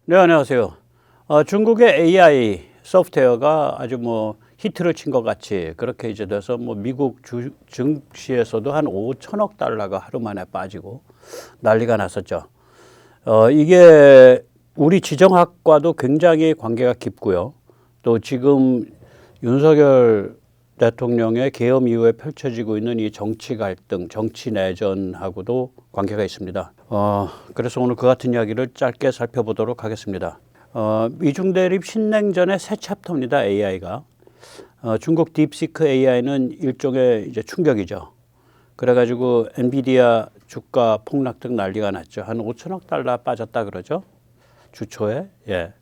네, 안녕하세요. 중국의 AI 소프트웨어가 아주 뭐 히트를 친 것 같이 그렇게 이제 돼서 뭐 미국 증시에서도 한 5천억 달러가 하루 만에 빠지고 난리가 났었죠. 이게 우리 지정학과도 굉장히 관계가 깊고요. 또 지금 윤석열 대통령의 계엄 이후에 펼쳐지고 있는 이 정치 갈등, 정치 내전하고도 관계가 있습니다. 그래서 오늘 그 같은 이야기를 짧게 살펴보도록 하겠습니다. 미중 대립 신냉전의 새 챕터입니다. AI가. 중국 딥시크 AI는 일종의 이제 충격이죠. 그래가지고 엔비디아 주가 폭락 등 난리가 났죠. 한 5천억 달러 빠졌다 그러죠. 주초에. 예.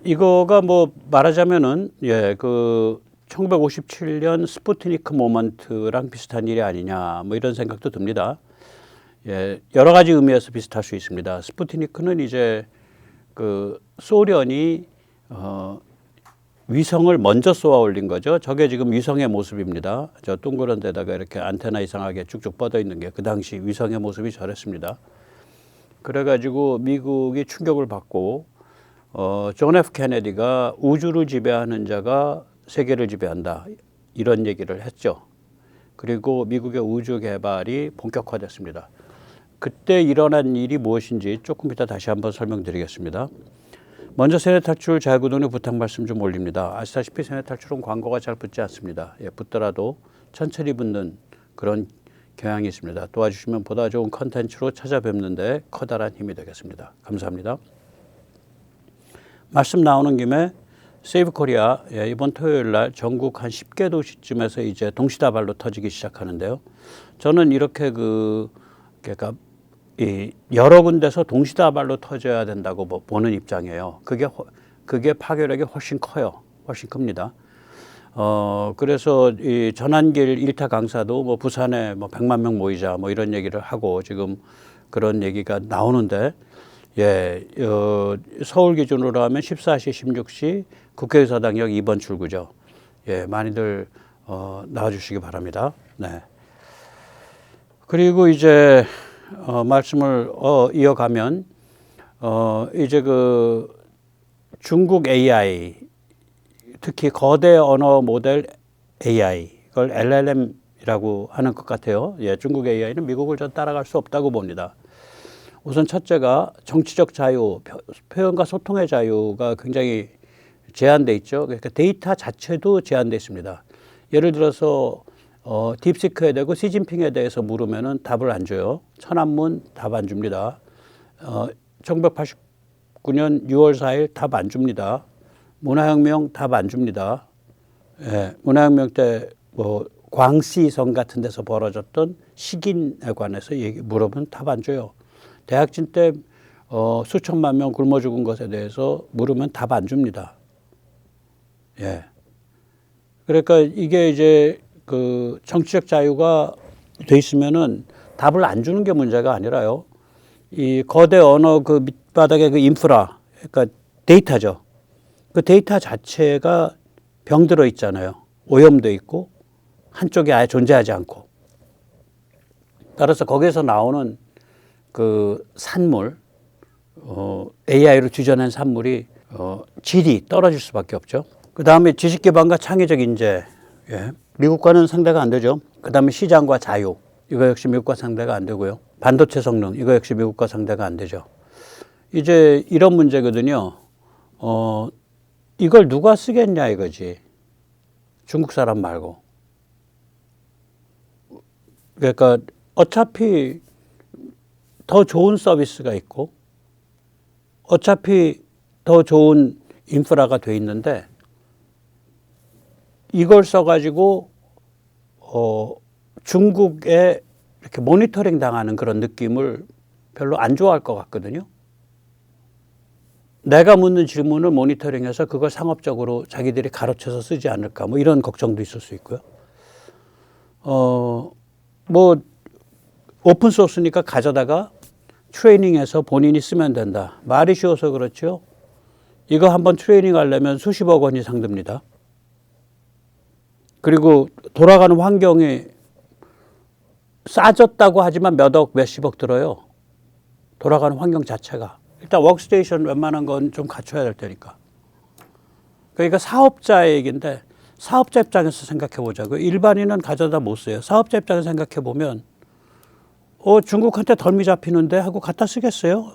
이거가 뭐 말하자면은 예, 그 1957년 스푸트니크 모먼트랑 비슷한 일이 아니냐 뭐 이런 생각도 듭니다. 예, 여러 가지 의미에서 비슷할 수 있습니다. 스푸트니크는 이제 그 소련이 위성을 먼저 쏘아 올린 거죠. 저게 지금 위성의 모습입니다. 저 동그란 데다가 이렇게 안테나 이상하게 쭉쭉 뻗어 있는 게 그 당시 위성의 모습이 저랬습니다. 그래가지고 미국이 충격을 받고 존 F 케네디가 우주를 지배하는 자가 세계를 지배한다 이런 얘기를 했죠. 그리고 미국의 우주 개발이 본격화됐습니다. 그때 일어난 일이 무엇인지 조금 이따 다시 한번 설명드리겠습니다. 먼저 세뇌 탈출 자유구동의 부탁 말씀 좀 올립니다. 아시다시피 세뇌 탈출은 광고가 잘 붙지 않습니다. 예, 붙더라도 천천히 붙는 그런 경향이 있습니다. 도와주시면 보다 좋은 컨텐츠로 찾아뵙는데 커다란 힘이 되겠습니다. 감사합니다. 말씀 나오는 김에 세이브 코리아 이번 토요일 날 전국 한 10개 도시쯤에서 이제 동시다발로 터지기 시작하는데요. 저는 이렇게 그러니까 여러 군데서 동시다발로 터져야 된다고 보는 입장이에요. 그게 파괴력이 훨씬 커요. 훨씬 큽니다. 그래서 이 전환길 1타 강사도 뭐 부산에 뭐 100만 명 모이자 뭐 이런 얘기를 하고 지금 그런 얘기가 나오는데 예, 서울 기준으로 하면 14시, 16시 국회의사당역 2번 출구죠. 예, 많이들 나와주시기 바랍니다. 네. 그리고 이제 말씀을 이어가면 이제 그 중국 AI 특히 거대 언어 모델 AI 그걸 LLM이라고 하는 것 같아요. 예, 중국 AI는 미국을 전 따라갈 수 없다고 봅니다. 우선 첫째가 정치적 자유, 표현과 소통의 자유가 굉장히 제한돼 있죠. 그러니까 데이터 자체도 제한돼 있습니다. 예를 들어서 딥시크에 대고 시진핑에 대해서 물으면은 답을 안 줘요. 천안문 답 안 줍니다. 1989년 6월 4일 답 안 줍니다. 문화혁명 답 안 줍니다. 예, 문화혁명 때 뭐 광시성 같은 데서 벌어졌던 식인에 관해서 물어보면 답 안 줘요. 대학진 때 수천만 명 굶어 죽은 것에 대해서 물으면 답 안 줍니다. 예. 그러니까 이게 이제 그 정치적 자유가 돼 있으면은 답을 안 주는 게 문제가 아니라요. 이 거대 언어 그 밑바닥에 그 인프라, 그러니까 데이터죠. 그 데이터 자체가 병들어 있잖아요. 오염돼 있고 한쪽이 아예 존재하지 않고. 따라서 거기에서 나오는 그 산물, AI로 뒤져낸 산물이 질이 떨어질 수밖에 없죠. 그 다음에 지식 기반과 창의적 인재, 예. 미국과는 상대가 안 되죠. 그 다음에 시장과 자유, 이거 역시 미국과 상대가 안 되고요. 반도체 성능, 이거 역시 미국과 상대가 안 되죠. 이제 이런 문제거든요. 이걸 누가 쓰겠냐 이거지. 중국 사람 말고. 그러니까 어차피 더 좋은 서비스가 있고 어차피 더 좋은 인프라가 돼 있는데 이걸 써가지고 중국에 이렇게 모니터링 당하는 그런 느낌을 별로 안 좋아할 것 같거든요. 내가 묻는 질문을 모니터링해서 그걸 상업적으로 자기들이 가로채서 쓰지 않을까 뭐 이런 걱정도 있을 수 있고요. 뭐 오픈 소스니까 가져다가 트레이닝해서 본인이 쓰면 된다. 말이 쉬워서 그렇죠. 이거 한번 트레이닝 하려면 수십억 원 이상 듭니다. 그리고 돌아가는 환경이 싸졌다고 하지만 몇억, 몇십억 들어요. 돌아가는 환경 자체가. 일단 워크스테이션 웬만한 건 좀 갖춰야 될 테니까. 그러니까 사업자의 얘기인데 사업자 입장에서 생각해 보자고. 일반인은 가져다 못 써요. 사업자 입장에서 생각해 보면 중국한테 덜미 잡히는데 하고 갖다 쓰겠어요?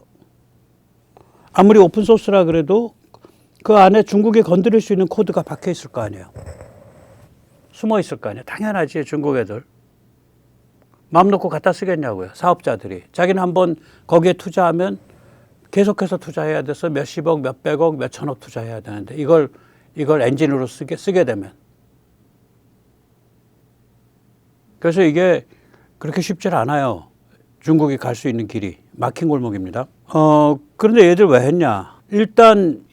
아무리 오픈소스라 그래도 그 안에 중국이 건드릴 수 있는 코드가 박혀 있을 거 아니에요. 숨어 있을 거 아니에요. 당연하지, 중국 애들. 마음 놓고 갖다 쓰겠냐고요, 사업자들이. 자기는 한번 거기에 투자하면 계속해서 투자해야 돼서 몇십억, 몇백억, 몇천억 투자해야 되는데 이걸 엔진으로 쓰게 되면. 그래서 이게 그렇게 쉽지 않아요. 중국이 갈 수 있는 길이 막힌 골목입니다. 그런데 얘들 왜 했냐?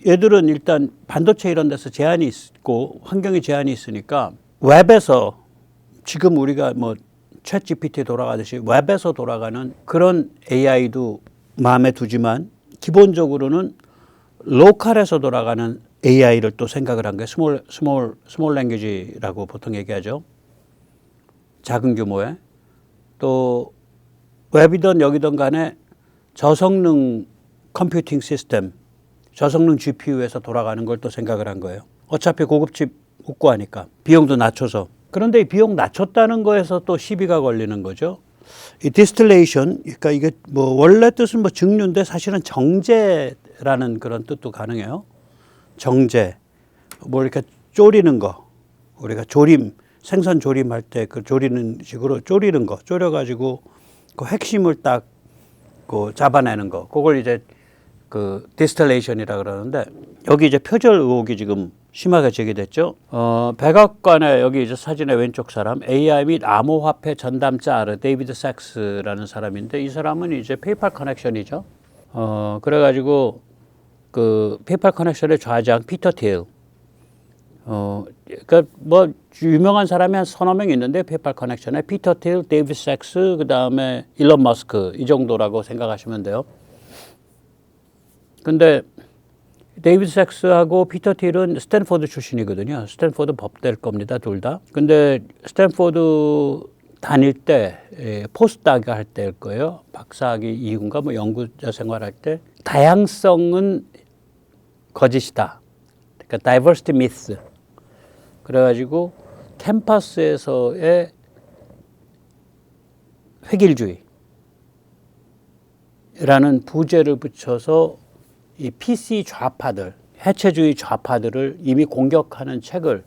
얘들은 반도체 이런 데서 제한이 있고 환경에 제한이 있으니까 웹에서 지금 우리가 뭐 챗 GPT 돌아가듯이 웹에서 돌아가는 그런 AI도 마음에 두지만 기본적으로는 로컬에서 돌아가는 AI를 또 생각을 한 게 스몰 랭귀지라고 보통 얘기하죠. 작은 규모의. 또 웹이든 여기든 간에 저성능 컴퓨팅 시스템, 저성능 GPU에서 돌아가는 걸 또 생각을 한 거예요. 어차피 고급집 못 구하니까 비용도 낮춰서. 그런데 이 비용 낮췄다는 거에서 또 시비가 걸리는 거죠. 이 디스틸레이션, 그러니까 이게 뭐 원래 뜻은 뭐 증류인데 사실은 정제라는 그런 뜻도 가능해요. 정제, 뭐 이렇게 졸이는 거, 우리가 생선 조림할 때 그 조리는 식으로 졸이는 거, 졸여가지고 그 핵심을 딱 그 잡아내는 거, 그걸 이제 그 디스틸레이션이라 그러는데 여기 이제 표절 의혹이 지금 심하게 제기됐죠. 백악관의 여기 이제 사진의 왼쪽 사람, AI 및 암호화폐 전담자 아르 데이비드 삭스라는 사람인데 이 사람은 이제 페이팔 커넥션이죠. 그래가지고 그 페이팔 커넥션의 좌장 피터 틸. 그러니까 뭐 유명한 사람이 한 서너 명 있는데 페이팔 커넥션에 피터 틸, 데이비드 삭스, 그 다음에 일론 머스크 이 정도라고 생각하시면 돼요. 근데 데이비드 삭스하고 피터 틸은 스탠포드 출신이거든요. 스탠포드 법대일 겁니다, 둘 다. 근데 스탠포드 다닐 때 포스닥 할 때일 거예요. 박사학위 이후인가 뭐 연구자 생활할 때 다양성은 거짓이다. 그러니까 다이버시티 미스. 그래가지고 캠퍼스에서의 획일주의라는 부제를 붙여서 이 PC 좌파들, 해체주의 좌파들을 이미 공격하는 책을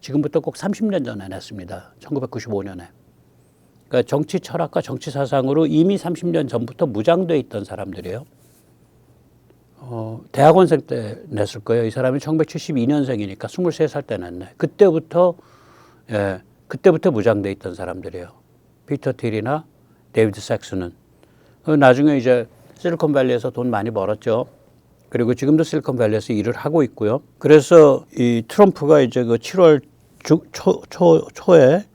지금부터 꼭 30년 전에 냈습니다. 1995년에. 그러니까 정치 철학과 정치 사상으로 이미 30년 전부터 무장돼 있던 사람들이에요. 대학원생 때 냈을 거예요. 이 사람이 1972년생이니까 23살 때 냈네. 그때부터 무장돼 있던 사람들이에요. 피터 틸이나 데이비드 삭스는. 나중에 이제 실리콘밸리에서 돈 많이 벌었죠. 그리고 지금도 실리콘밸리에서 일을 하고 있고요. 그래서 이 트럼프가 이제 그 7월 초에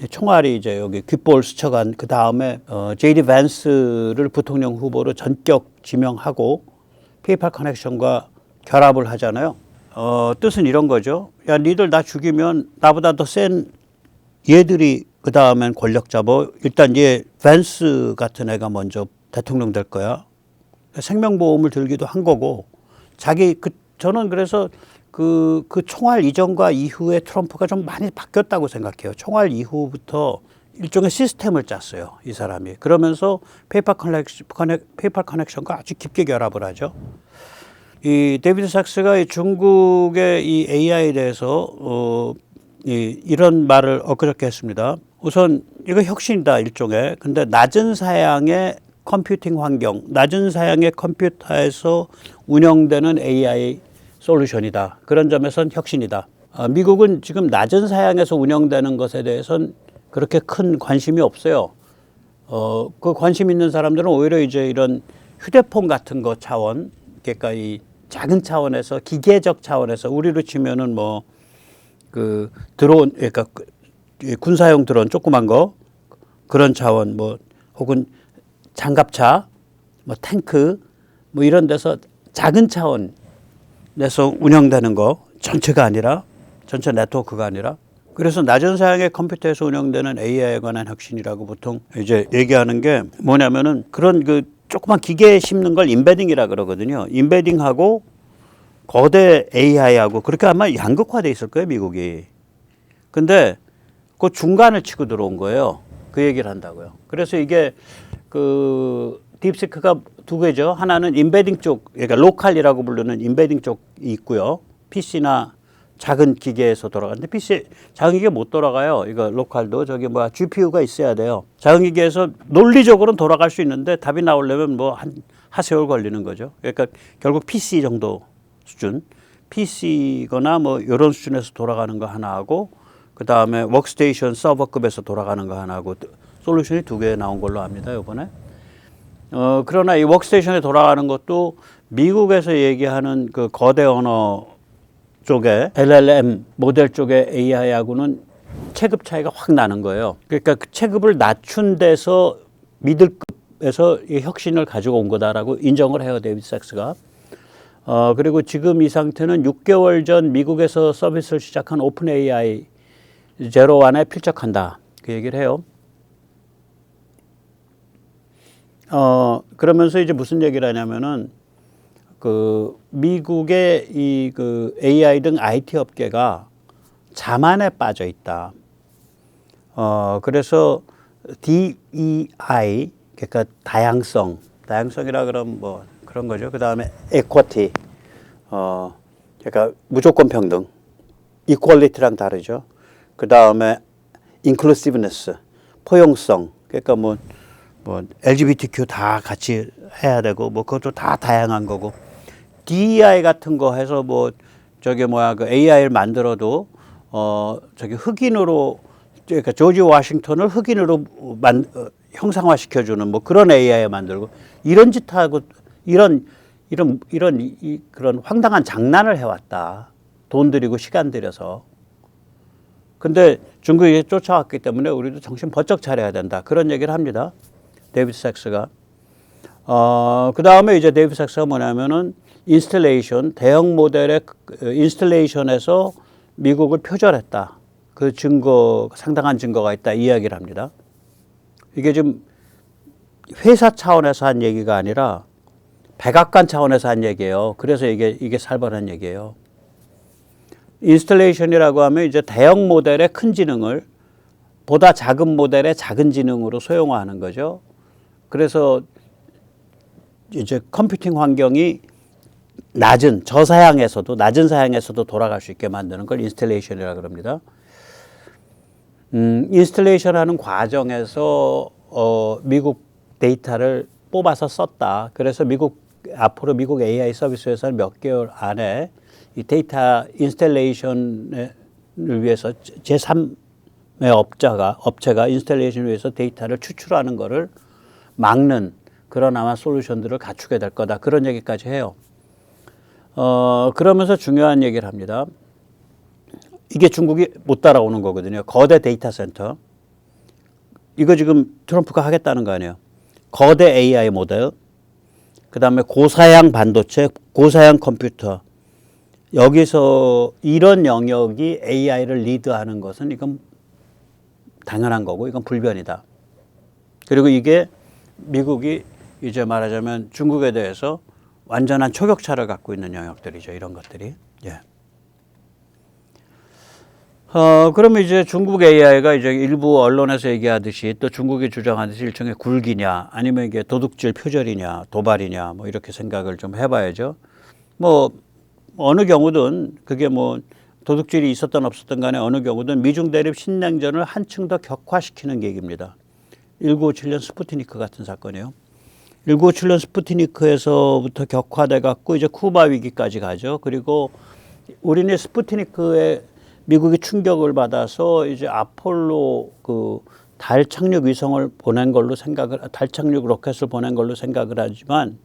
총알이 이제 여기 귓볼 스쳐간 그 다음에 제이디 밴스를 부통령 후보로 전격 지명하고 페이팔 커넥션과 결합을 하잖아요. 뜻은 이런 거죠. 야, 니들 나 죽이면 나보다 더 센 얘들이 그 다음엔 권력 잡아. 일단 얘 밴스 같은 애가 먼저 대통령 될 거야. 생명보험을 들기도 한 거고. 저는 그래서 그 총알 이전과 이후에 트럼프가 좀 많이 바뀌었다고 생각해요. 총알 이후부터 일종의 시스템을 짰어요, 이 사람이. 그러면서 페이팔 커넥션과 아주 깊게 결합을 하죠. 이 데이비드 삭스가 이 중국의 이 AI에 대해서 이런 말을 엊그저께 했습니다. 우선 이거 혁신이다, 일종의. 근데 낮은 사양의 컴퓨팅 환경, 낮은 사양의 컴퓨터에서 운영되는 AI 솔루션이다. 그런 점에서는 혁신이다. 미국은 지금 낮은 사양에서 운영되는 것에 대해서는 그렇게 큰 관심이 없어요. 그 관심 있는 사람들은 오히려 이제 이런 휴대폰 같은 거 차원, 그러니까 이 작은 차원에서 기계적 차원에서 우리로 치면은 뭐 그 드론, 그러니까 군사용 드론 조그만 거 그런 차원, 뭐 혹은 장갑차, 뭐 탱크, 뭐 이런 데서 작은 차원에서 운영되는 거 전체가 아니라 전체 네트워크가 아니라. 그래서 낮은 사양의 컴퓨터에서 운영되는 AI에 관한 혁신이라고 보통 이제 얘기하는 게 뭐냐면은 그런 그 조그만 기계에 심는 걸 임베딩이라 그러거든요. 임베딩하고 거대 AI하고 그렇게 아마 양극화돼 있을 거예요, 미국이. 근데 그 중간을 치고 들어온 거예요. 그 얘기를 한다고요. 그래서 이게 그 딥시크가 두 개죠. 하나는 임베딩 쪽, 그러니까 로컬이라고 부르는 임베딩 쪽이 있고요. PC나 작은 기계에서 돌아가는데 PC 작은 기계 못 돌아가요. 이거 로컬도 저기 뭐야 GPU가 있어야 돼요. 작은 기계에서 논리적으로는 돌아갈 수 있는데 답이 나오려면 뭐 한 하세월 걸리는 거죠. 그러니까 결국 PC 정도 수준, PC거나 뭐 이런 수준에서 돌아가는 거 하나 하고 그 다음에 워크스테이션 서버급에서 돌아가는 거 하나 하고 솔루션이 두 개 나온 걸로 압니다. 이번에. 그러나 이 워크스테이션에 돌아가는 것도 미국에서 얘기하는 그 거대 언어 쪽에 LLM 모델 쪽의 AI하고는 체급 차이가 확 나는 거예요. 그러니까 그 체급을 낮춘 데서 미들급에서 이 혁신을 가지고 온 거다라고 인정을 해요, 데이비드 삭스가. 그리고 지금 이 상태는 6개월 전 미국에서 서비스를 시작한 오픈 AI 제로원에 필적한다. 그 얘기를 해요. 그러면서 이제 무슨 얘기를 하냐면은 그 미국의 이 그 AI 등 IT 업계가 자만에 빠져 있다. 그래서 DEI 그러니까 다양성이라 그러면 뭐 그런 거죠. 그 다음에 equity, 그러니까 무조건 평등, equality랑 다르죠. 그 다음에 inclusiveness, 포용성, 그러니까 뭐 LGBTQ 다 같이 해야 되고 뭐 그것도 다 다양한 거고. DEI 같은 거 해서 뭐 저기 뭐야 그 AI를 만들어도 저기 흑인으로 그러니까 조지 워싱턴을 흑인으로 형상화 시켜주는 뭐 그런 AI 만들고 이런 짓하고 이런 그런 황당한 장난을 해왔다. 돈 들이고 시간 들여서. 근데 중국이 쫓아왔기 때문에 우리도 정신 번쩍 차려야 된다. 그런 얘기를 합니다. 데이비드 삭스가. 그 다음에 이제 데이비드 삭스가 뭐냐면은 인스텔레이션, 대형 모델의 인스텔레이션에서 미국을 표절했다. 그 증거, 상당한 증거가 있다. 이야기를 합니다. 이게 지금 회사 차원에서 한 얘기가 아니라 백악관 차원에서 한 얘기예요. 그래서 이게 살벌한 얘기예요. 인스텔레이션이라고 하면 이제 대형 모델의 큰 지능을 보다 작은 모델의 작은 지능으로 소형화하는 거죠. 그래서 이제 컴퓨팅 환경이 낮은 사양에서도 돌아갈 수 있게 만드는 걸 인스텔레이션이라고 그럽니다. 인스텔레이션 하는 과정에서 미국 데이터를 뽑아서 썼다. 그래서 앞으로 미국 AI 서비스에서는 몇 개월 안에 이 데이터 인스텔레이션을 위해서 제3의 업체가 인스텔레이션을 위해서 데이터를 추출하는 거를 막는 그런 아마 솔루션들을 갖추게 될 거다. 그런 얘기까지 해요. 그러면서 중요한 얘기를 합니다. 이게 중국이 못 따라오는 거거든요. 거대 데이터 센터. 이거 지금 트럼프가 하겠다는 거 아니에요. 거대 AI 모델, 그 다음에 고사양 반도체, 고사양 컴퓨터. 여기서 이런 영역이 AI를 리드하는 것은 이건 당연한 거고 이건 불변이다. 그리고 이게 미국이 이제 말하자면 중국에 대해서 완전한 초격차를 갖고 있는 영역들이죠. 이런 것들이. 예. 그러면 이제 중국 AI가 이제 일부 언론에서 얘기하듯이 또 중국이 주장하듯이 일종의 굴기냐 아니면 이게 도둑질 표절이냐 도발이냐 뭐 이렇게 생각을 좀 해봐야죠. 뭐 어느 경우든 그게 뭐 도둑질이 있었던 없었던 간에 어느 경우든 미중 대립 신냉전을 한층 더 격화시키는 계기입니다. 1957년 스푸트니크 같은 사건이에요. 1957년 스푸트니크에서부터 격화돼 갖고 이제 쿠바 위기까지 가죠. 그리고 우리는 스푸트니크에 미국이 충격을 받아서 이제 아폴로 그 달 착륙 위성을 보낸 걸로 달 착륙 로켓을 보낸 걸로 생각을 하지만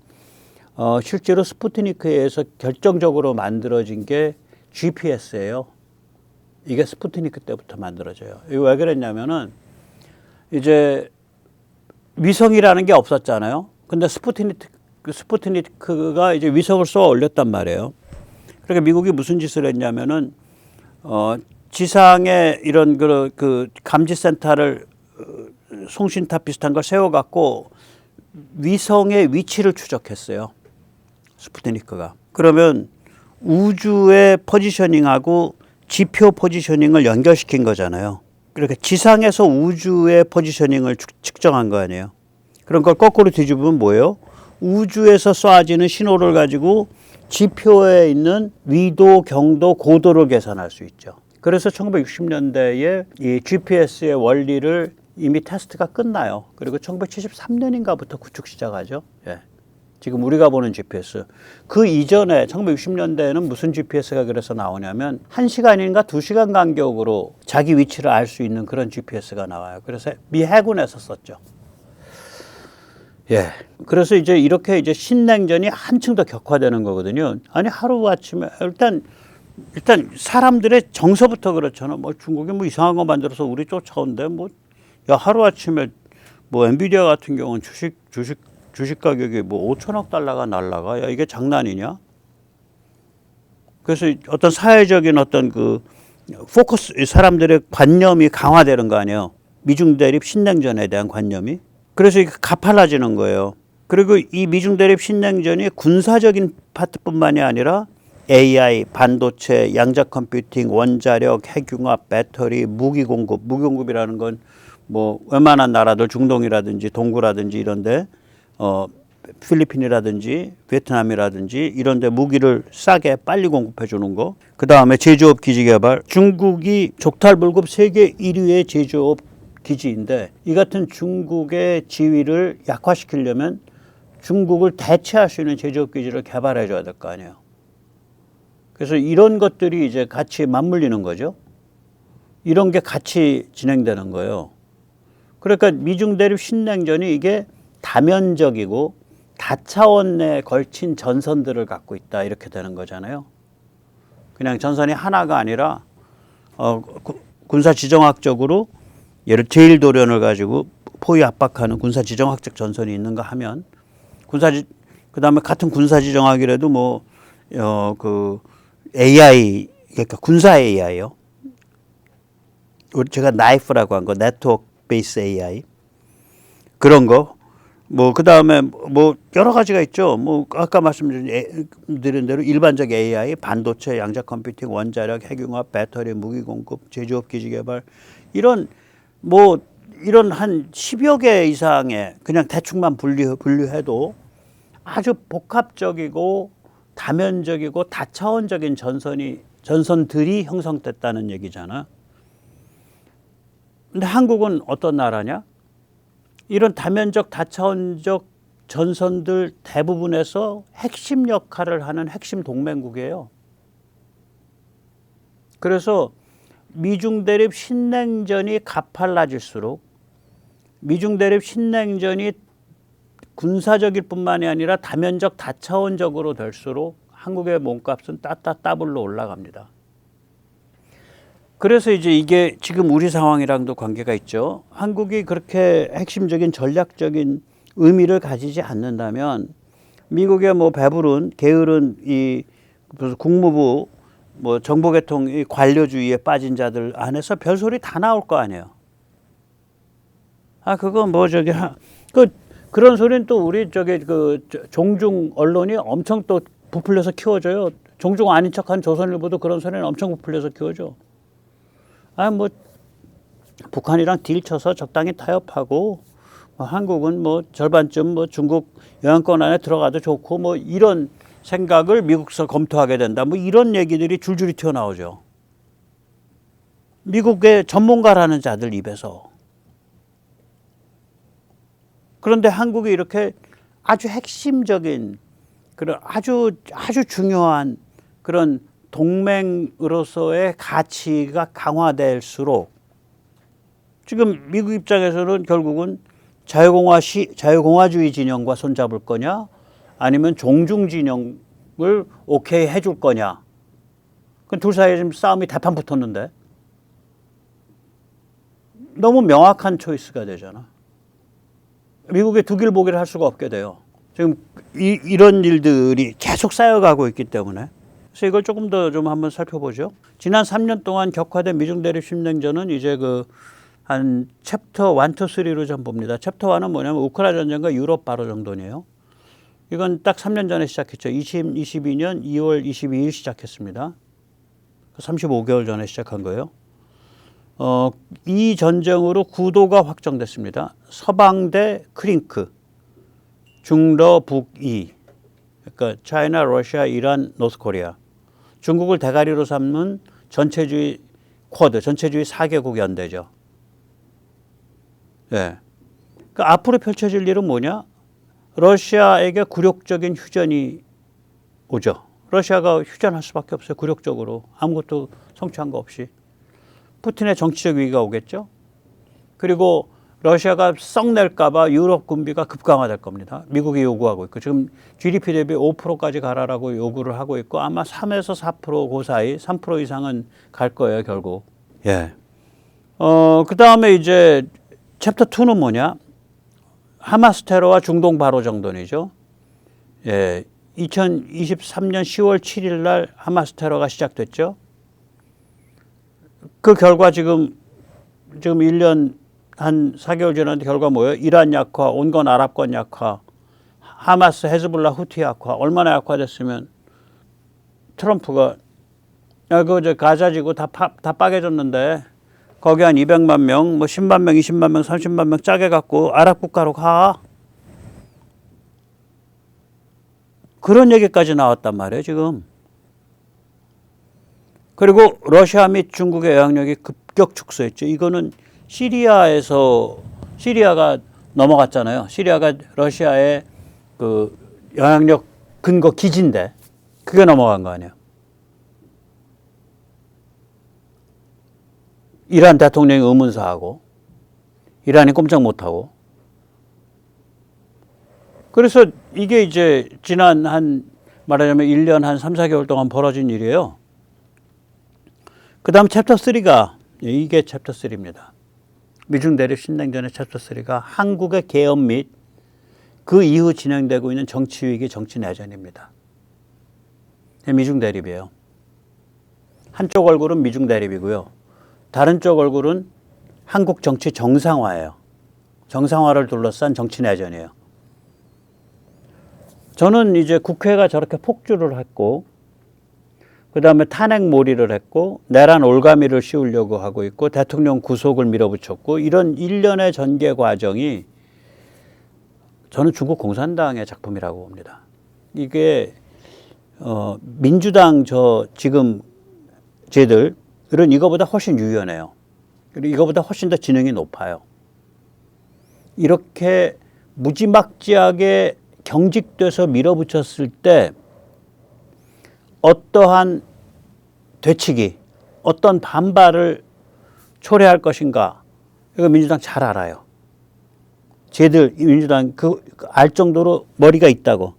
실제로 스푸트니크에 의해서 결정적으로 만들어진 게 GPS예요. 이게 스푸트니크 때부터 만들어져요. 이거 왜 그랬냐면은 이제 위성이라는 게 없었잖아요. 근데 스푸트니크가 이제 위성을 쏘아 올렸단 말이에요. 그러니까 미국이 무슨 짓을 했냐면은 지상에 이런 그 감지센터를 송신탑 비슷한 걸 세워갖고 위성의 위치를 추적했어요. 스푸트니크가. 그러면 우주의 포지셔닝하고 지표 포지셔닝을 연결시킨 거잖아요. 그러니까 지상에서 우주의 포지셔닝을 측정한 거 아니에요. 그런 걸 거꾸로 뒤집으면 뭐예요? 우주에서 쏴지는 신호를 가지고 지표에 있는 위도, 경도, 고도를 계산할 수 있죠. 그래서 1960년대에 이 GPS의 원리를 이미 테스트가 끝나요. 그리고 1973년인가부터 구축 시작하죠. 예. 지금 우리가 보는 GPS. 그 이전에 1960년대에는 무슨 GPS가 그래서 나오냐면 1시간인가 2시간 간격으로 자기 위치를 알 수 있는 그런 GPS가 나와요. 그래서 미 해군에서 썼죠. 예. 그래서 이제 이렇게 이제 신냉전이 한층 더 격화되는 거거든요. 아니, 하루아침에 일단 사람들의 정서부터 그렇잖아. 뭐 중국이 뭐 이상한 거 만들어서 우리 쫓아온대. 뭐, 야, 하루아침에 뭐 엔비디아 같은 경우는 주식 가격이 뭐 5천억 달러가 날라가. 야, 이게 장난이냐? 그래서 어떤 사회적인 어떤 그 포커스, 사람들의 관념이 강화되는 거 아니에요. 미중 대립 신냉전에 대한 관념이. 그래서 이게 가팔라지는 거예요. 그리고 이 미중 대립 신냉전이 군사적인 파트뿐만이 아니라 AI, 반도체, 양자 컴퓨팅, 원자력, 핵융합, 배터리, 무기 공급이라는 건 뭐 웬만한 나라들 중동이라든지 동구라든지 이런데 필리핀이라든지 베트남이라든지 이런데 무기를 싸게 빨리 공급해 주는 거. 그 다음에 제조업 기지 개발. 중국이 족탈불급 세계 1위의 제조업 기지인데 이 같은 중국의 지위를 약화시키려면 중국을 대체할 수 있는 제조업 기지를 개발해 줘야 될 거 아니에요. 그래서 이런 것들이 이제 같이 맞물리는 거죠. 이런 게 같이 진행되는 거예요. 그러니까 미중 대립 신냉전이 이게 다면적이고 다차원에 걸친 전선들을 갖고 있다 이렇게 되는 거잖아요. 그냥 전선이 하나가 아니라 군사 지정학적으로 예를 제1도련을 가지고 포위 압박하는 군사 지정학적 전선이 있는가 하면 그다음에 같은 군사 지정학이라도 뭐 그 AI 그러니까 군사 AI요. 제가 나이프라고 한 거 네트워크 베이스 AI 그런 거. 뭐 그다음에 뭐 여러 가지가 있죠. 뭐 아까 말씀드린 대로 일반적 AI, 반도체, 양자 컴퓨팅, 원자력, 핵융합, 배터리, 무기 공급, 제조업 기지 개발 이런 한 10여 개 이상의 그냥 대충만 분류해도 아주 복합적이고 다면적이고 다차원적인 전선들이 형성됐다는 얘기잖아. 근데 한국은 어떤 나라냐? 이런 다면적 다차원적 전선들 대부분에서 핵심 역할을 하는 핵심 동맹국이에요. 그래서 미중 대립 신냉전이 가팔라질수록 미중 대립 신냉전이 군사적일 뿐만이 아니라 다면적 다차원적으로 될수록 한국의 몸값은 따블로 올라갑니다. 그래서 이제 이게 지금 우리 상황이랑도 관계가 있죠. 한국이 그렇게 핵심적인 전략적인 의미를 가지지 않는다면 미국의 뭐 배부른 게으른 이 국무부 뭐 정보계통 이 관료주의에 빠진 자들 안에서 별소리 다 나올 거 아니에요. 아 그거 뭐 저기 그런 소리는 또 우리 저기 그 종중 언론이 엄청 또 부풀려서 키워줘요. 종중 아닌 척한 조선일보도 그런 소리는 엄청 부풀려서 키워줘. 아, 뭐, 북한이랑 딜 쳐서 적당히 타협하고, 한국은 뭐 절반쯤 뭐 중국 영향권 안에 들어가도 좋고, 뭐 이런 생각을 미국서 검토하게 된다. 뭐 이런 얘기들이 줄줄이 튀어나오죠. 미국의 전문가라는 자들 입에서. 그런데 한국이 이렇게 아주 핵심적인 그런 아주 중요한 그런 동맹으로서의 가치가 강화될수록 지금 미국 입장에서는 결국은 자유공화주의 진영과 손잡을 거냐 아니면 종중 진영을 오케이 해줄 거냐. 그 둘 사이에 지금 싸움이 대판 붙었는데 너무 명확한 초이스가 되잖아. 미국의 두 길 보기를 할 수가 없게 돼요. 지금 이런 일들이 계속 쌓여가고 있기 때문에. 그래서 이걸 조금 더 좀 한번 살펴보죠. 지난 3년 동안 격화된 미중 대립 신냉전은 이제 그 한 챕터 1, 2, 3로 좀 봅니다. 챕터 1은 뭐냐면 우크라이나 전쟁과 유럽 바로 정돈이에요. 이건 딱 3년 전에 시작했죠. 2022년 2월 22일 시작했습니다. 35개월 전에 시작한 거예요. 이 전쟁으로 구도가 확정됐습니다. 서방 대 크링크, 중러 북이, 그러니까 차이나, 러시아, 이란, 노스코리아. 중국을 대가리로 삼는 전체주의 쿼드, 전체주의 4개국 연대죠. 예. 그러니까 앞으로 펼쳐질 일은 뭐냐? 러시아에게 굴욕적인 휴전이 오죠. 러시아가 휴전할 수밖에 없어요. 굴욕적으로. 아무것도 성취한 거 없이. 푸틴의 정치적 위기가 오겠죠. 그리고 러시아가 썩낼까 봐 유럽 군비가 급강화될 겁니다. 미국이 요구하고 있고 지금 GDP 대비 5%까지 가라라고 요구를 하고 있고 아마 3에서 4% 그 사이 3% 이상은 갈 거예요, 결국. 예. 그다음에 이제 챕터 2는 뭐냐? 하마스 테러와 중동 바로 정돈이죠. 예. 2023년 10월 7일 날 하마스 테러가 시작됐죠. 그 결과 지금 1년 한 4개월 지났는데 결과 뭐예요? 이란 약화, 온건 아랍권 약화, 하마스, 헤즈볼라, 후티 약화. 얼마나 약화됐으면 트럼프가 그 가자지구 다 빠개졌는데 거기 한 200만 명, 뭐 10만 명, 20만 명, 30만 명 짜게 갖고 아랍 국가로 가. 그런 얘기까지 나왔단 말이에요, 지금. 그리고 러시아 및 중국의 영향력이 급격 축소했죠. 이거는 시리아가 넘어갔잖아요. 시리아가 러시아의 그 영향력 근거 기지인데 그게 넘어간 거 아니에요. 이란 대통령이 의문사하고 이란이 꼼짝 못하고. 그래서 이게 이제 지난 말하자면 1년 한 3, 4개월 동안 벌어진 일이에요. 그 다음 챕터 3가 이게 챕터 3입니다. 미중 대립 신냉전의 챕터 3가 한국의 개헌 및 그 이후 진행되고 있는 정치 위기, 정치 내전입니다. 미중 대립이에요. 한쪽 얼굴은 미중 대립이고요. 다른 쪽 얼굴은 한국 정치 정상화예요. 정상화를 둘러싼 정치 내전이에요. 저는 이제 국회가 저렇게 폭주를 했고 그 다음에 탄핵몰이를 했고 내란 올가미를 씌우려고 하고 있고 대통령 구속을 밀어붙였고 이런 일련의 전개 과정이 저는 중국 공산당의 작품이라고 봅니다. 이게 민주당 지금 쟤들은 이거보다 훨씬 유연해요. 그리고 이거보다 훨씬 더 지능이 높아요. 이렇게 무지막지하게 경직돼서 밀어붙였을 때 어떠한 되치기, 어떤 반발을 초래할 것인가, 이거 민주당 잘 알아요. 쟤들 민주당 알 정도로 머리가 있다고.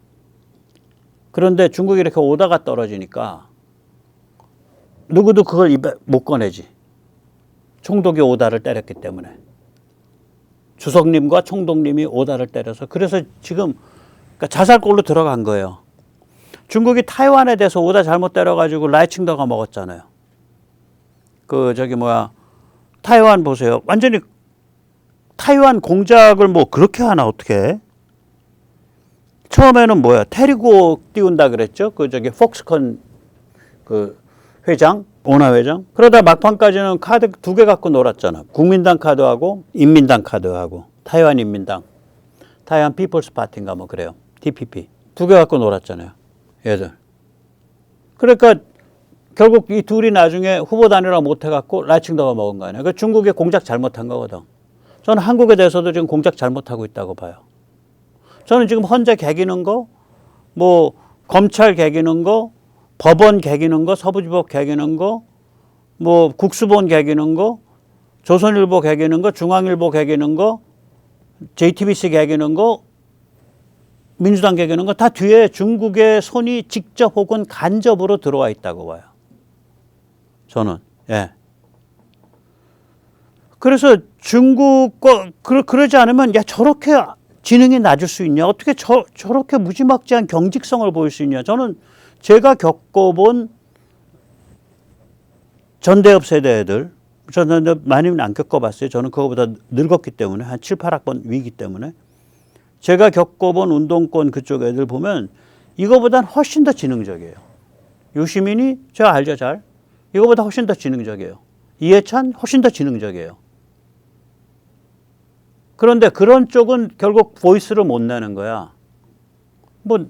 그런데 중국이 이렇게 오다가 떨어지니까 누구도 그걸 입에 못 꺼내지. 총독이 오다를 때렸기 때문에. 주석님과 총독님이 오다를 때려서 그래서 지금 자살골로 들어간 거예요. 중국이 타이완에 대해서 오다 잘못 때려가지고 라이칭더가 먹었잖아요. 타이완 보세요. 완전히 타이완 공작을 뭐 그렇게 하나 어떻게? 처음에는 테리고 띄운다 그랬죠. 폭스컨 회장, 오나 회장. 그러다 막판까지는 카드 2개 갖고 놀았잖아. 국민당 카드하고 인민당 카드하고 타이완 인민당, 타이완 피플스 파티인가 뭐 그래요. TPP 2개 갖고 놀았잖아요. 얘들. 그러니까 결국 이 둘이 나중에 후보 단일화 못해갖고 라이칭더가 먹은 거 아니에요. 그러니까 중국의 공작 잘못한 거거든. 저는 한국에 대해서도 지금 공작 잘못하고 있다고 봐요. 저는 지금 헌재 개기는 거, 검찰 개기는 거, 법원 개기는 거, 서부지법 개기는 거, 국수본 개기는 거, 조선일보 개기는 거, 중앙일보 개기는 거, JTBC 개기는 거, 민주당 개기는 거 다 뒤에 중국의 손이 직접 혹은 간접으로 들어와 있다고 봐요. 저는. 예. 그래서 중국과 그러지 않으면 저렇게 지능이 낮을 수 있냐? 어떻게 저렇게 무지막지한 경직성을 보일 수 있냐? 저는 제가 겪어본 전대협 세대 애들, 저는 많이는 안 겪어봤어요. 저는 그거보다 늙었기 때문에 한 7, 8학번 위기 때문에 제가 겪어본 운동권 그쪽 애들 보면 이거보단 훨씬 더 지능적이에요. 유시민이 제가 알죠 잘. 이거보다 훨씬 더 지능적이에요. 이해찬 훨씬 더 지능적이에요. 그런데 그런 쪽은 결국 보이스를 못 내는 거야. 뭐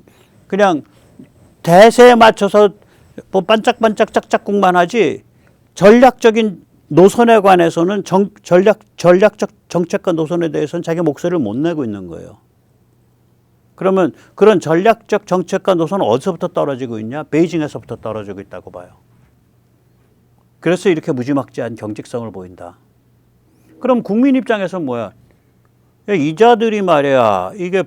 그냥 대세에 맞춰서 뭐 반짝반짝 짝짝꿍만 하지 전략적인 노선에 관해서는 전략적 정책과 노선에 대해서는 자기 목소리를 못 내고 있는 거예요. 그러면 그런 전략적 정책과 노선은 어디서부터 떨어지고 있냐? 베이징에서부터 떨어지고 있다고 봐요. 그래서 이렇게 무지막지한 경직성을 보인다. 그럼 국민 입장에서 뭐야? 이자들이 말이야. 이게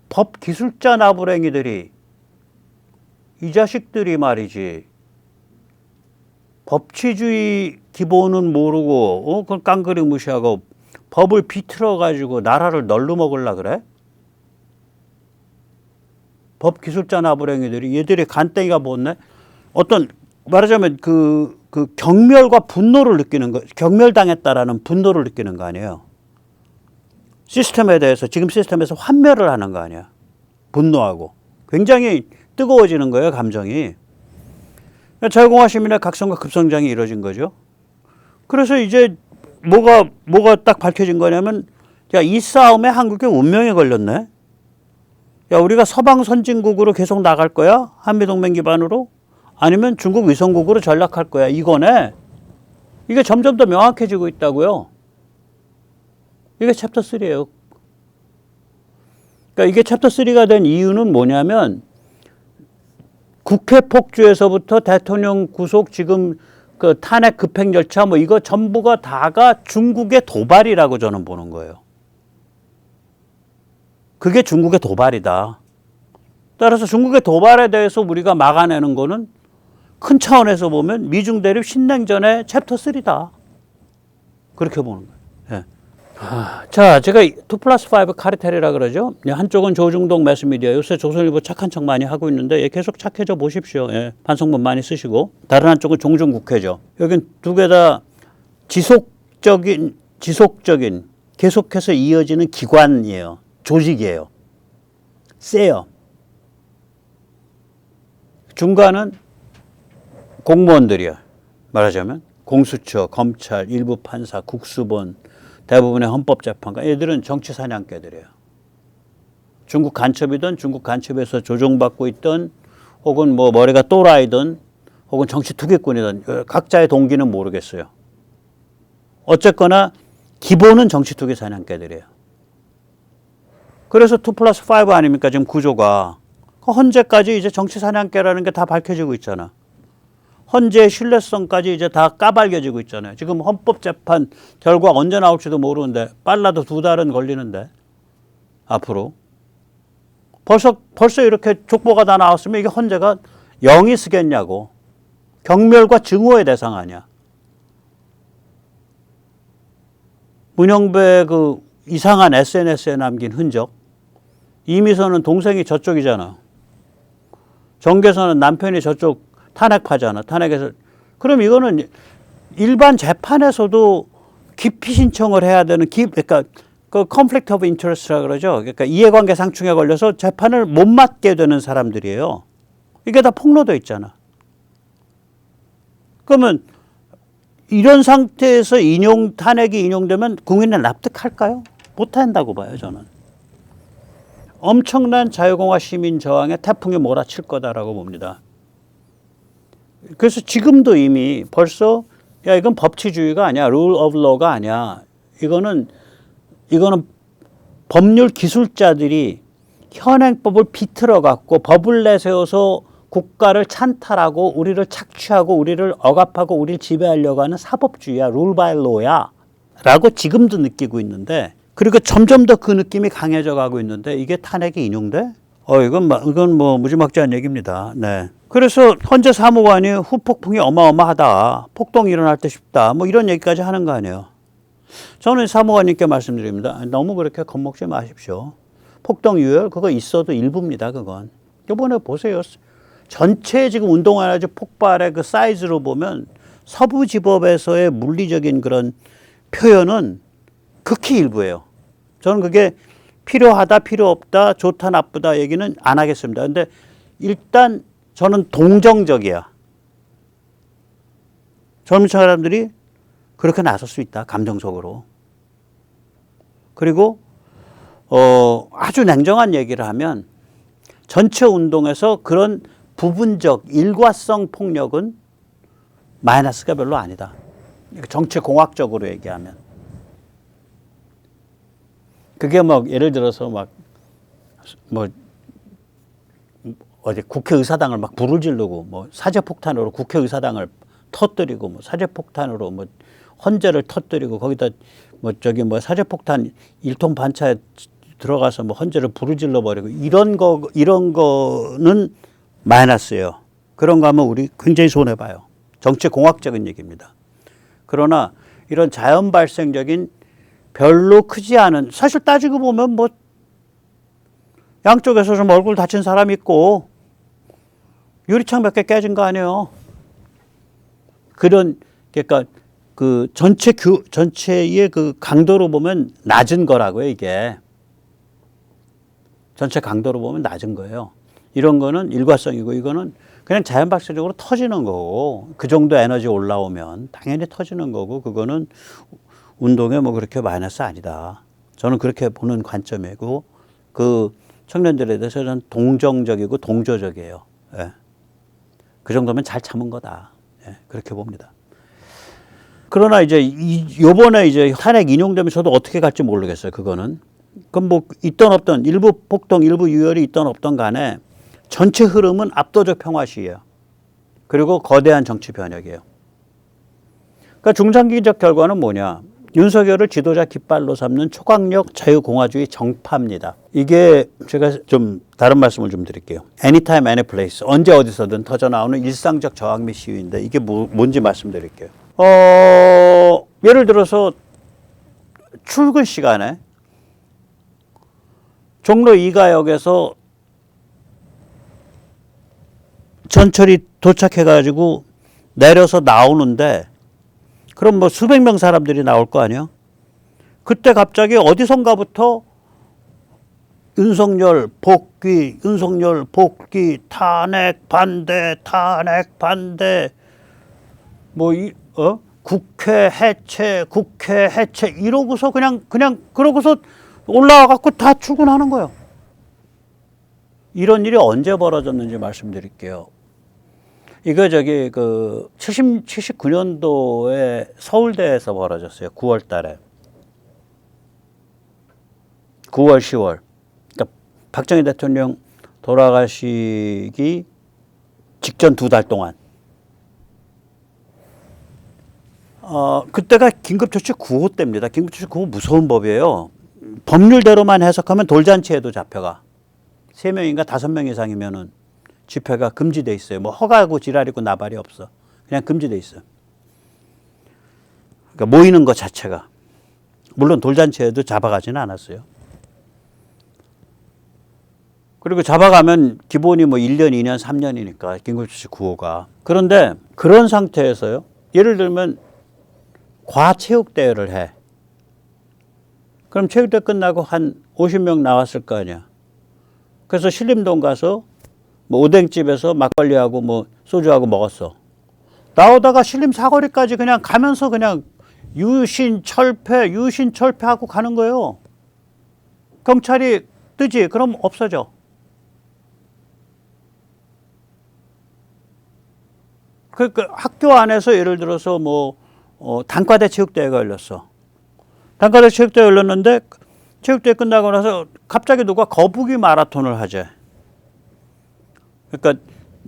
법 기술자 나부랭이들이 이 자식들이 말이지. 법치주의 기본은 모르고 그걸 깡그리 무시하고 법을 비틀어 가지고 나라를 널로 먹으려 그래? 법 기술자 나부랭이들이 얘들이 간땡이가 못네. 어떤 말하자면 그 경멸과 분노를 느끼는 거, 경멸당했다라는 분노를 느끼는 거 아니에요. 시스템에 대해서 지금 시스템에서 환멸을 하는 거 아니야. 분노하고 굉장히 뜨거워지는 거예요, 감정이. 자유공화 시민의 각성과 급성장이 이루어진 거죠. 그래서 이제 뭐가 딱 밝혀진 거냐면, 야, 이 싸움에 한국의 운명이 걸렸네. 야, 우리가 서방 선진국으로 계속 나갈 거야? 한미동맹 기반으로? 아니면 중국 위성국으로 전락할 거야? 이거네. 이게 점점 더 명확해지고 있다고요. 이게 챕터 3예요. 그러니까 이게 챕터 3가 된 이유는 뭐냐면 국회 폭주에서부터 대통령 구속 지금 그 탄핵 급행 절차 뭐 이거 전부가 다가 중국의 도발이라고 저는 보는 거예요. 그게 중국의 도발이다. 따라서 중국의 도발에 대해서 우리가 막아내는 거는 큰 차원에서 보면 미중 대립 신냉전의 챕터 3다. 그렇게 보는 거예요. 예. 자, 제가 2+5 카르텔이라 그러죠. 한쪽은 조중동 매스미디어. 요새 조선일보 착한 척 많이 하고 있는데 계속 착해져 보십시오. 예. 반성문 많이 쓰시고. 다른 한쪽은 종중국회죠. 여긴 두 개 다 지속적인 계속해서 이어지는 기관이에요. 조직이에요. 세요. 중간은 공무원들이야. 말하자면 공수처, 검찰, 일부 판사, 국수본, 대부분의 헌법재판관, 얘들은 정치 사냥개들이에요. 중국 간첩이든 중국 간첩에서 조종받고 있든 혹은 뭐 머리가 또라이든 혹은 정치 투기꾼이든 각자의 동기는 모르겠어요. 어쨌거나 기본은 정치 투기 사냥개들이에요. 그래서 2+5 아닙니까? 지금 구조가. 헌재까지 이제 정치 사냥개라는 게 다 밝혀지고 있잖아. 헌재의 신뢰성까지 이제 다 까발려지고 있잖아요. 지금 헌법재판 결과 언제 나올지도 모르는데 빨라도 2달은 걸리는데 앞으로. 벌써 이렇게 족보가 다 나왔으면 이게 헌재가 영이 쓰겠냐고. 경멸과 증오의 대상 아니야. 문영배의 그 이상한 SNS에 남긴 흔적. 이미선은 동생이 저쪽이잖아. 정계선은 남편이 저쪽 탄핵파잖아. 탄핵에서. 그럼 이거는 일반 재판에서도 기피 신청을 해야 되는 그러니까 그 conflict of interest라 그러죠. 그러니까 이해관계 상충에 걸려서 재판을 못 맡게 되는 사람들이에요. 이게 다 폭로돼 있잖아. 그러면 이런 상태에서 탄핵이 인용되면 국민은 납득할까요? 못한다고 봐요, 저는. 엄청난 자유공화 시민 저항에 태풍이 몰아칠 거다라고 봅니다. 그래서 지금도 이미 벌써 야 이건 법치주의가 아니야. rule of law가 아니야. 이거는 법률 기술자들이 현행법을 비틀어 갖고 법을 내세워서 국가를 찬탈하고 우리를 착취하고 우리를 억압하고 우리를 지배하려고 하는 사법주의야. rule by law야. 라고 지금도 느끼고 있는데 그리고 점점 더 그 느낌이 강해져 가고 있는데 이게 탄핵이 인용돼? 이건 뭐 무지막지한 얘기입니다. 네. 그래서 헌재 사무관이 후폭풍이 어마어마하다. 폭동이 일어날 때 싶다. 뭐 이런 얘기까지 하는 거 아니에요. 저는 사무관님께 말씀드립니다. 너무 그렇게 겁먹지 마십시오. 폭동 유혈 그거 있어도 일부입니다. 그건. 이번에 보세요. 전체 지금 운동하는 폭발의 그 사이즈로 보면 서부지법에서의 물리적인 그런 표현은 극히 일부예요. 저는 그게 필요하다, 필요 없다, 좋다, 나쁘다 얘기는 안 하겠습니다. 근데 일단 저는 동정적이야. 젊은 사람들이 그렇게 나설 수 있다, 감정적으로. 그리고 아주 냉정한 얘기를 하면 전체 운동에서 그런 부분적 일과성 폭력은 마이너스가 별로 아니다. 정치공학적으로 얘기하면. 그게 뭐 예를 들어서 막 뭐 어디 국회의사당을 막 불을 지르고 뭐 사제폭탄으로 국회의사당을 터뜨리고 뭐 사제폭탄으로 뭐 헌재를 터뜨리고 거기다 뭐 저기 뭐 사제폭탄 1톤 반차에 들어가서 뭐 헌재를 불을 질러 버리고 이런 거는 마이너스예요. 그런 거 하면 우리 굉장히 손해 봐요. 정치 공학적인 얘기입니다. 그러나 이런 자연 발생적인 별로 크지 않은, 사실 따지고 보면 뭐 양쪽에서 좀 얼굴 다친 사람 있고 유리창 몇 개 깨진 거 아니에요. 그러니까 그 전체의 그 강도로 보면 낮은 거라고요, 이게. 전체 강도로 보면 낮은 거예요. 이런 거는 일과성이고 이거는 그냥 자연 발생적으로 터지는 거고, 그 정도 에너지 올라오면 당연히 터지는 거고, 그거는 운동에 뭐 그렇게 마이너스 아니다. 저는 그렇게 보는 관점이고, 그 청년들에 대해서 저는 동정적이고 동조적이에요. 예. 그 정도면 잘 참은 거다. 예. 그렇게 봅니다. 그러나 이제 요번에 이제 탄핵 인용되면 저도 어떻게 갈지 모르겠어요. 그거는. 그럼 뭐 있던 없던 일부 폭동, 일부 유혈이 있던 없던 간에 전체 흐름은 압도적 평화 시위예요. 그리고 거대한 정치 변혁이에요. 그러니까 중장기적 결과는 뭐냐? 윤석열을 지도자 깃발로 삼는 초강력 자유공화주의 정파입니다. 이게 제가 좀 다른 말씀을 좀 드릴게요. Anytime, any place. 언제 어디서든 터져나오는 일상적 저항 및 시위인데 이게 뭔지 말씀드릴게요. 예를 들어서 출근 시간에 종로 이가역에서 전철이 도착해가지고 내려서 나오는데 그럼 뭐 수백 명 사람들이 나올 거 아니에요? 그때 갑자기 어디선가부터 윤석열 복귀, 윤석열 복귀, 탄핵 반대, 뭐 국회 해체 이러고서 그냥 그러고서 올라와 갖고 다 출근하는 거예요. 이런 일이 언제 벌어졌는지 말씀드릴게요. 이거 저기 그 79년도에 서울대에서 벌어졌어요. 9월 달에. 9월, 10월. 그러니까 박정희 대통령 돌아가시기 직전 2달 동안. 그때가 긴급조치 9호 때입니다. 긴급조치 9호 무서운 법이에요. 법률대로만 해석하면 돌잔치에도 잡혀가. 3명인가 5명 이상이면은 집회가 금지돼 있어요. 뭐 허가하고 지랄이고 나발이 없어. 그냥 금지돼 있어요. 그러니까 모이는 것 자체가. 물론 돌잔치에도 잡아가지는 않았어요. 그리고 잡아가면 기본이 뭐 1년, 2년, 3년이니까 긴급조치 9호가. 그런데 그런 상태에서요. 예를 들면 과체육대회를 해. 그럼 체육대회 끝나고 한 50명 나왔을 거 아니야. 그래서 신림동 가서 뭐 오뎅집에서 막걸리하고 뭐 소주하고 먹었어. 나오다가 신림 사거리까지 그냥 가면서 그냥 유신철폐하고 가는 거예요. 경찰이 뜨지. 그럼 없어져. 그 학교 안에서 예를 들어서 뭐 단과대 체육대회가 열렸어. 단과대 체육대회 열렸는데 체육대회 끝나고 나서 갑자기 누가 거북이 마라톤을 하재. 그러니까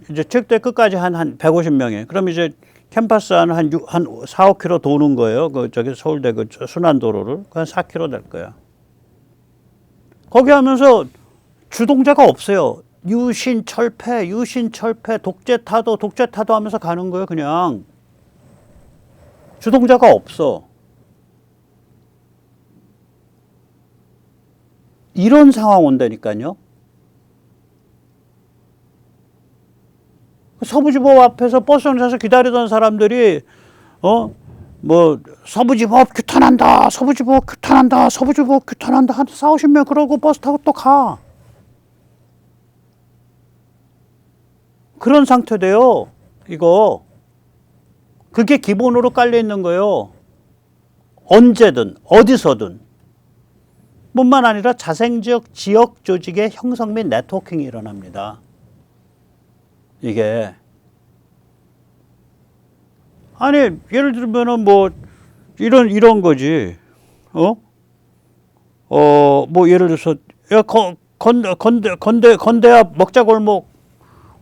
이제 체육대회 끝까지 한 150명이. 그럼 이제 캠퍼스 한 4, 5km 도는 거예요. 그 저기 서울대 그 순환도로를. 한 4km 될 거야. 거기 하면서 주동자가 없어요. 유신철폐, 독재타도 하면서 가는 거예요, 그냥. 주동자가 없어. 이런 상황 온다니까요. 서부지법 앞에서 버스 정차에서 기다리던 사람들이 뭐 서부지법 규탄한다, 서부지법 규탄한다, 서부지법 규탄한다 한 40~50명 그러고 버스 타고 또 가. 그런 상태돼요. 이거. 그게 기본으로 깔려 있는 거예요. 언제든 어디서든. 뿐만 아니라 자생지역 지역 조직의 형성 및 네트워킹이 일어납니다. 이게 아니 예를 들면은 뭐 이런 거지. 뭐 예를 들어서 야 건대 앞 먹자골목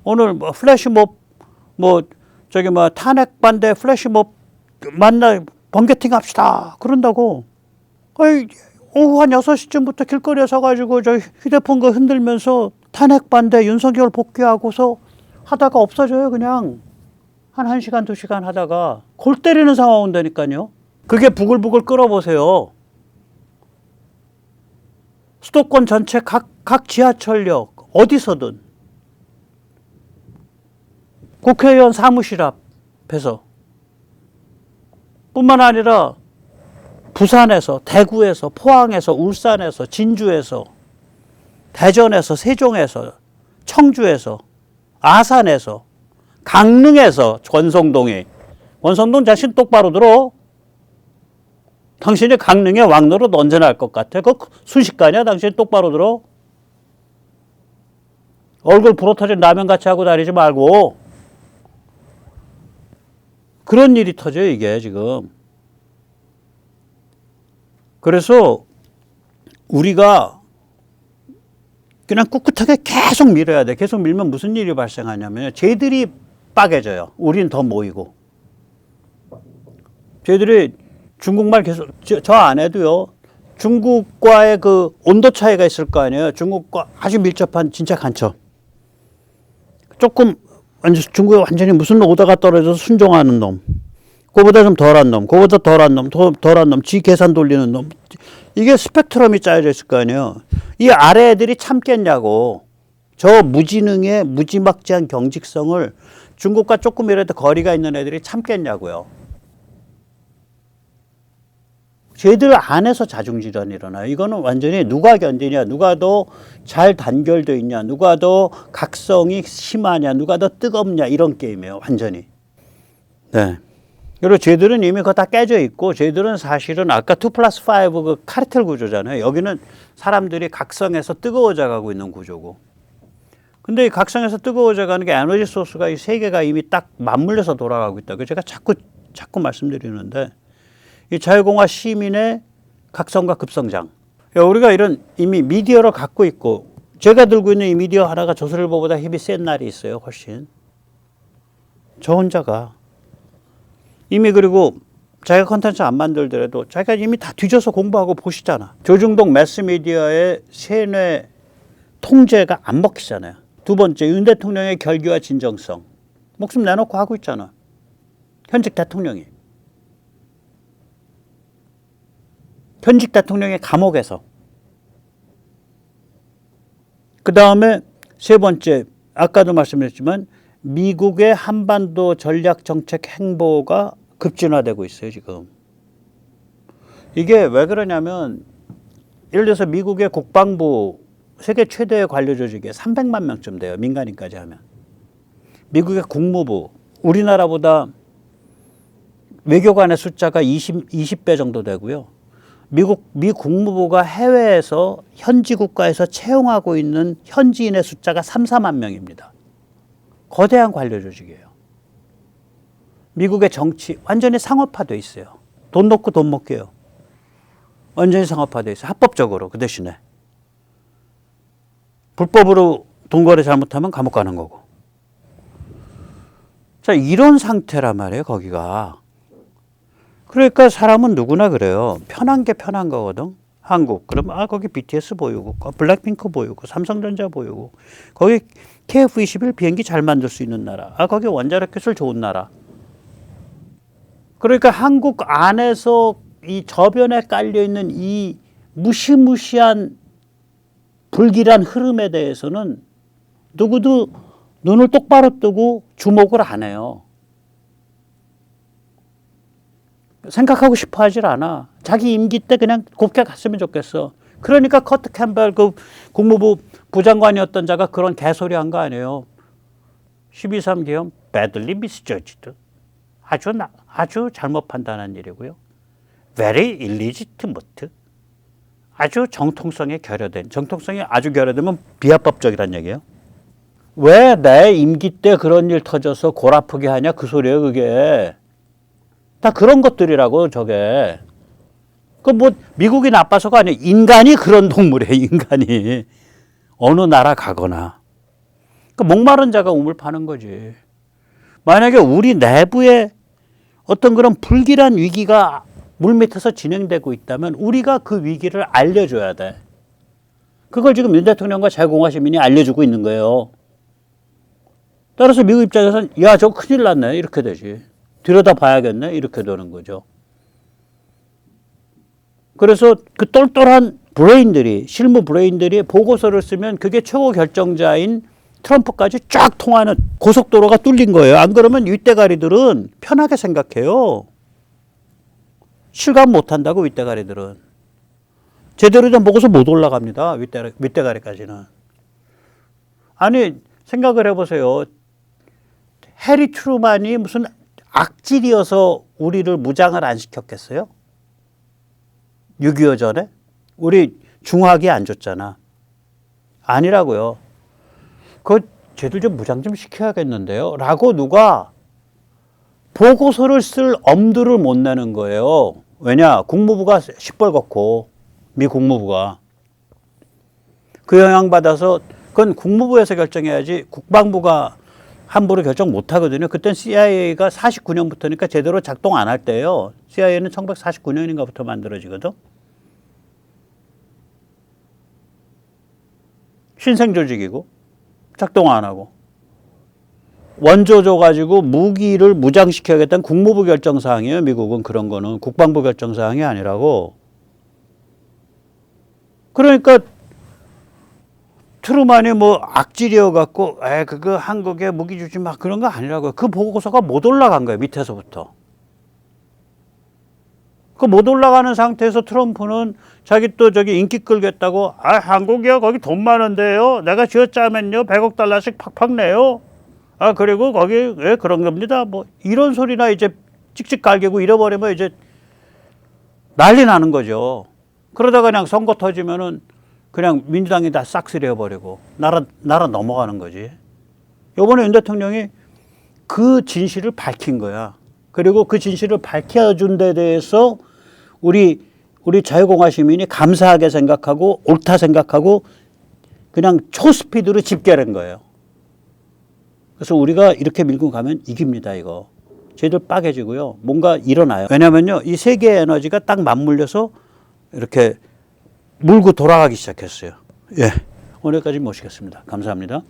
오늘 뭐 플래시몹 뭐 저기 뭐 탄핵 반대 플래시몹 만나 번개팅 합시다. 그런다고. 오후 한 6시쯤부터 길거리에 서가지고 저 휴대폰 거 흔들면서 탄핵 반대 윤석열 복귀하고서 하다가 없어져요. 그냥 한 1시간 2시간 하다가 골 때리는 상황 온다니까요. 그게 부글부글 끓어보세요. 수도권 전체 각 지하철역 어디서든 국회의원 사무실 앞에서 뿐만 아니라 부산에서, 대구에서, 포항에서, 울산에서, 진주에서, 대전에서, 세종에서, 청주에서, 아산에서, 강릉에서, 권성동이. 권성동 자신 똑바로 들어. 당신이 강릉의 왕노릇 언제 날 것 같아? 그거 순식간이야. 당신 똑바로 들어. 얼굴 부러터진 라면 같이 하고 다니지 말고. 그런 일이 터져요, 이게 지금. 그래서 우리가 그냥 꿋꿋하게 계속 밀어야 돼. 계속 밀면 무슨 일이 발생하냐면 쟤들이 빠개져요. 우린 더 모이고. 쟤들이 중국말 계속 저 안에도요. 중국과의 그 온도 차이가 있을 거 아니에요. 중국과 아주 밀접한 진짜 간첩. 조금 중국에 완전히 무슨 오다가 떨어져서 순종하는 놈. 그거보다 좀 덜한 놈, 그거보다 덜한 놈, 덜한 놈, 지 계산 돌리는 놈. 이게 스펙트럼이 짜여져 있을 거 아니에요. 이 아래 애들이 참겠냐고. 저 무지능의 무지막지한 경직성을 중국과 조금이라도 거리가 있는 애들이 참겠냐고요. 쟤들 안에서 자중질환이 일어나요. 이거는 완전히 누가 견디냐, 누가 더 잘 단결되어 있냐, 누가 더 각성이 심하냐, 누가 더 뜨겁냐 이런 게임이에요. 완전히. 네. 그리고 쟤들은 이미 그거 다 깨져 있고 쟤들은 사실은 아까 2+5 그 카르텔 구조잖아요. 여기는 사람들이 각성해서 뜨거워져 가고 있는 구조고. 근데 이 각성해서 뜨거워져 가는 게 에너지 소스가 이 세 개가 이미 딱 맞물려서 돌아가고 있다. 그 제가 자꾸 말씀드리는데 이 자유공화 시민의 각성과 급성장. 우리가 이런 이미 미디어를 갖고 있고 제가 들고 있는 이 미디어 하나가 조선일보보다 힘이 센 날이 있어요. 훨씬. 저 혼자가. 이미 그리고 자기가 컨텐츠 안 만들더라도 자기가 이미 다 뒤져서 공부하고 보시잖아. 조중동 매스미디어의 세뇌 통제가 안 먹히잖아요. 두 번째, 윤 대통령의 결기와 진정성. 목숨 내놓고 하고 있잖아. 현직 대통령이. 현직 대통령의 감옥에서. 그 다음에 세 번째, 아까도 말씀드렸지만 미국의 한반도 전략 정책 행보가 급진화되고 있어요, 지금. 이게 왜 그러냐면 예를 들어서 미국의 국방부 세계 최대의 관료 조직에 300만 명쯤 돼요. 민간인까지 하면. 미국의 국무부, 우리나라보다 외교관의 숫자가 20배 정도 되고요. 미 국무부가 해외에서 현지 국가에서 채용하고 있는 현지인의 숫자가 3~4만 명입니다. 거대한 관료 조직이에요. 미국의 정치 완전히 상업화되어 있어요. 돈 넣고 돈 먹게요. 완전히 상업화되어 있어요. 합법적으로 그 대신에. 불법으로 돈 거래 잘못하면 감옥 가는 거고. 자, 이런 상태란 말이에요, 거기가. 그러니까 사람은 누구나 그래요. 편한 게 편한 거거든. 한국. 그럼 거기 BTS 보이고 블랙핑크 보이고 삼성전자 보이고 거기 KF-21 비행기 잘 만들 수 있는 나라. 거기 원자력 기술 좋은 나라. 그러니까 한국 안에서 이 저변에 깔려 있는 이 무시무시한 불길한 흐름에 대해서는 누구도 눈을 똑바로 뜨고 주목을 안 해요. 생각하고 싶어 하질 않아. 자기 임기 때 그냥 곱게 갔으면 좋겠어. 그러니까 커트 캠벨 그 국무부 부장관이었던 자가 그런 개소리 한 거 아니에요. 12.3 계엄 badly misjudged. 아주 잘못 판단한 일이고요. very illegitimate. 아주 정통성이 결여된. 정통성이 아주 결여되면 비합법적이란 얘기예요. 왜 내 임기 때 그런 일 터져서 골 아프게 하냐 그 소리예요 그게. 다 그런 것들이라고 저게. 그 뭐 미국이 나빠서가 아니에요. 인간이 그런 동물이에요. 인간이. 어느 나라 가거나. 그 목마른 자가 우물 파는 거지. 만약에 우리 내부에 어떤 그런 불길한 위기가 물밑에서 진행되고 있다면 우리가 그 위기를 알려줘야 돼. 그걸 지금 윤 대통령과 자유공화 시민이 알려주고 있는 거예요. 따라서 미국 입장에서는 야, 저거 큰일 났네. 이렇게 되지. 들여다봐야겠네. 이렇게 되는 거죠. 그래서 그 똘똘한 브레인들이, 실무 브레인들이 보고서를 쓰면 그게 최고 결정자인 트럼프까지 쫙 통하는 고속도로가 뚫린 거예요. 안 그러면 윗대가리들은 편하게 생각해요. 실감 못한다고 윗대가리들은. 제대로 된 보고서 못 올라갑니다. 윗대가리까지는. 아니 생각을 해보세요. 해리 트루만이 무슨 악질이어서 우리를 무장을 안 시켰겠어요? 6.25 전에? 우리 중화기 안 줬잖아. 아니라고요. 그 쟤들 좀 무장 좀 시켜야겠는데요. 라고 누가 보고서를 쓸 엄두를 못 내는 거예요. 왜냐? 국무부가 시뻘겋고 미 국무부가. 그 영향받아서 그건 국무부에서 결정해야지 국방부가 함부로 결정 못 하거든요. 그땐 CIA가 49년부터니까 제대로 작동 안 할 때예요. CIA는 1949년인가부터 만들어지거든. 신생 조직이고 작동 안 하고. 원조 줘가지고 무기를 무장시켜야겠다는 국무부 결정사항이에요. 미국은 그런 거는 국방부 결정사항이 아니라고. 그러니까 트루만이 뭐 악질이어갖고 그거 한국에 무기 주지 마 그런 거 아니라고요. 그 보고서가 못 올라간 거예요. 밑에서부터. 그 못 올라가는 상태에서 트럼프는 자기 또 저기 인기 끌겠다고 한국이요 거기 돈 많은데요. 내가 쥐어짜면요 100억 달러씩 팍팍 내요. 그리고 거기 왜 그런 겁니다. 뭐 이런 소리나 이제 찍찍 갈기고 잃어버리면 이제 난리 나는 거죠. 그러다가 그냥 선거 터지면은 그냥 민주당이 다 싹쓸이해버리고 나라 넘어가는 거지. 이번에 윤 대통령이 그 진실을 밝힌 거야. 그리고 그 진실을 밝혀준 데 대해서 우리 자유공화 시민이 감사하게 생각하고 옳다 생각하고 그냥 초스피드로 집결한 거예요. 그래서 우리가 이렇게 밀고 가면 이깁니다, 이거. 쟤들 빠개지고요. 뭔가 일어나요. 왜냐면요, 이 세계의 에너지가 딱 맞물려서 이렇게 물고 돌아가기 시작했어요. 예. 오늘까지 모시겠습니다. 감사합니다.